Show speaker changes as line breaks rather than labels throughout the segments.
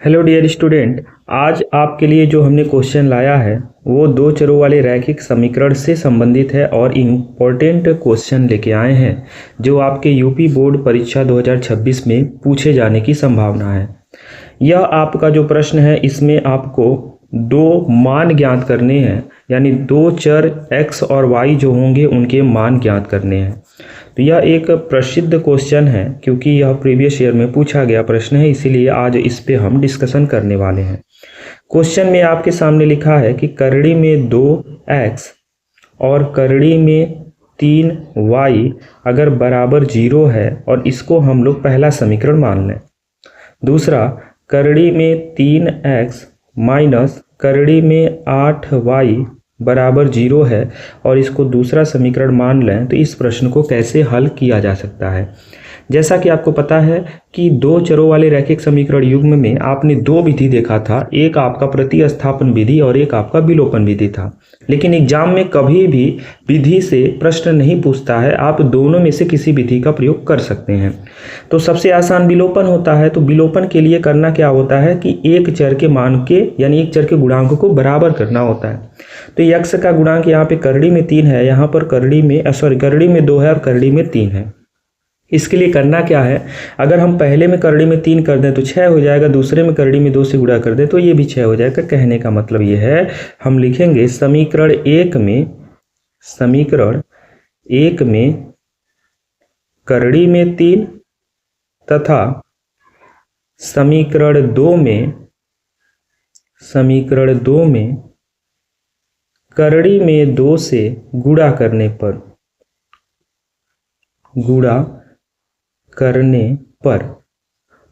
Hello dear student, आज आपके लिए जो हमने क्वेश्चन लाया है वो दो चरों वाले रैखिक समीकरण से संबंधित है और इम्पोर्टेंट क्वेश्चन लेके आए हैं जो आपके यूपी बोर्ड परीक्षा 2026 में पूछे जाने की संभावना है। यह आपका जो प्रश्न है इसमें आपको दो मान ज्ञात करने हैं, यानी दो चर x और y जो होंगे उनके मान ज्ञात करने हैं। तो यह एक प्रसिद्ध क्वेश्चन है क्योंकि यह प्रीवियस ईयर में पूछा गया प्रश्न है, इसीलिए आज इस पे हम डिस्कशन करने वाले हैं। क्वेश्चन में आपके सामने लिखा है कि करड़ी में 2x और करड़ी में 3y अगर बराबर 0 है और इसको हम लोग पहला समीकरण मान लें। दूसरा, करड़ी में 3x माइनस करड़ी में 8y बराबर 0 है और इसको दूसरा समीकरण मान लें तो इस प्रश्न को कैसे हल किया जा सकता है। जैसा कि आपको पता है कि दो चरों वाले रैखिक समीकरण युग्म में आपने दो विधि देखा था, एक आपका प्रतिस्थापन विधि और एक आपका विलोपन विधि था। लेकिन एग्जाम में कभी भी विधि से प्रश्न नहीं पूछता है, आप दोनों में से किसी विधि का प्रयोग कर सकते हैं। तो सबसे आसान विलोपन होता है। तो विलोपन के लिए करना क्या होता है कि एक चर के मान के यानी एक चर के गुणांक को बराबर करना होता है। तो x का गुणांक यहाँ पे करड़ी में 3 है, यहाँ पर करड़ी में 2 है और करड़ी में 3 है। इसके लिए करना क्या है, अगर हम पहले में करड़ी में 3 कर दें तो 6 हो जाएगा, दूसरे में करड़ी में 2 से गुणा कर दें तो ये भी 6 हो जाएगा। कहने का मतलब ये है, हम लिखेंगे समीकरण एक में करड़ी में 3 तथा समीकरण दो में करड़ी में 2 से गुणा करने पर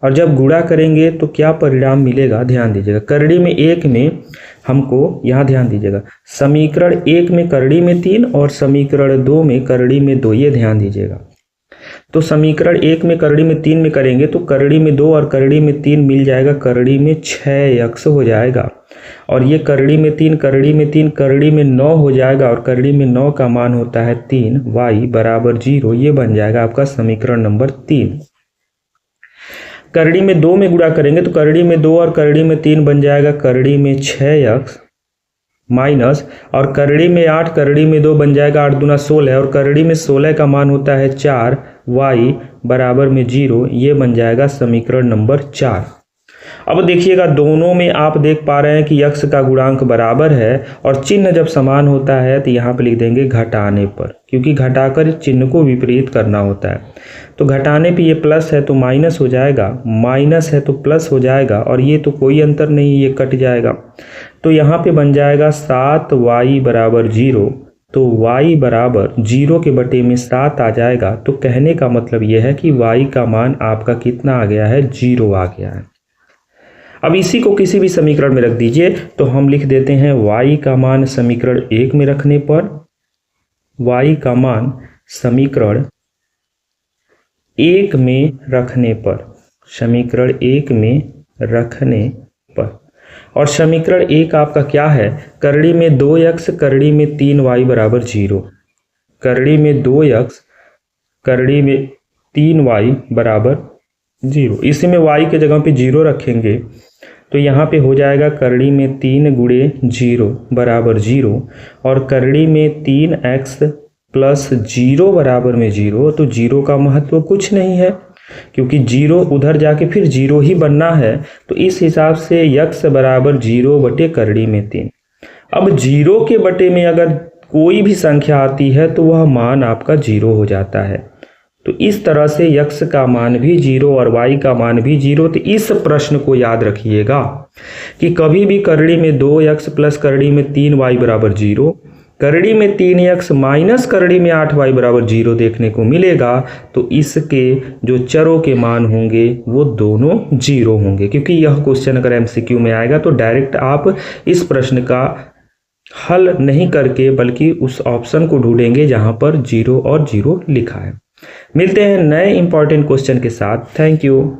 और जब गुणा करेंगे तो क्या परिणाम मिलेगा, ध्यान दीजिएगा। करड़ी में 1 में हमको, यहाँ ध्यान दीजिएगा, समीकरण 1 में करड़ी में 3 और समीकरण 2 में करड़ी में 2, ये ध्यान दीजिएगा। तो समीकरण 1 में करड़ी में 3 में करेंगे तो करड़ी में 2 और करड़ी में 3 मिल जाएगा, करड़ी में 6x हो जाएगा। और ये करड़ी में 3 करड़ी में 9 हो जाएगा और करड़ी में 9 का मान होता है 3y बराबर 0। ये बन जाएगा आपका समीकरण नंबर 3। करड़ी में 2 में गुणा करेंगे तो करड़ी में 2 और करड़ी में 3 बन जाएगा करड़ी में 6x माइनस और करड़ी में 8 करड़ी में 2 बन जाएगा 8 दूना 16 और करड़ी में 16 का मान होता है 4y बराबर में 0। ये बन जाएगा समीकरण नंबर 4। अब देखिएगा, दोनों में आप देख पा रहे हैं कि x का गुणांक बराबर है और चिन्ह जब समान होता है तो यहाँ पे लिख देंगे घटाने पर, क्योंकि घटाकर चिन्ह को विपरीत करना होता है। तो घटाने पे ये प्लस है तो माइनस हो जाएगा, माइनस है तो प्लस हो जाएगा और ये तो कोई अंतर नहीं, ये कट जाएगा। तो यहाँ पे बन जाएगा 7y बराबर 0। तो y बराबर 0 के बटे में 7 आ जाएगा। तो कहने का मतलब ये है कि y का मान आपका कितना आ गया है, 0 आ गया है। अब इसी को किसी भी समीकरण में रख दीजिए। तो हम लिख देते हैं y का मान समीकरण 1 में रखने पर, y का मान समीकरण 1 में रखने पर, समीकरण 1 में रखने पर। और समीकरण 1 आपका क्या है, करड़ी में 2x करड़ी में 3y बराबर 0, करड़ी में 2x करड़ी में 3y बराबर 0। इसी में y के जगह पे 0 रखेंगे तो यहाँ पे हो जाएगा करड़ी में 3 गुणे 0 बराबर 0 और करड़ी में 3x प्लस 0 बराबर में 0। तो 0 का महत्व कुछ नहीं है क्योंकि 0 उधर जाके फिर 0 ही बनना है। तो इस हिसाब से x बराबर 0 बटे करड़ी में 3। अब 0 के बटे में अगर कोई भी संख्या आती है तो वह मान आपका 0 हो जाता है। तो इस तरह से x का मान भी 0 और y का मान भी 0। तो इस प्रश्न को याद रखिएगा कि कभी भी करड़ी में 2x प्लस करड़ी में 3y बराबर 0, करड़ी में 3x माइनस करड़ी में 8y बराबर 0 देखने को मिलेगा तो इसके जो चरों के मान होंगे वो दोनों 0 होंगे। क्योंकि यह क्वेश्चन अगर MCQ में आएगा तो डायरेक्ट आप इस प्रश्न का हल नहीं करके बल्कि उस ऑप्शन को ढूंढेंगे जहां पर 0 और 0 लिखा है। मिलते हैं नए इंपॉर्टेंट क्वेश्चन के साथ। Thank you.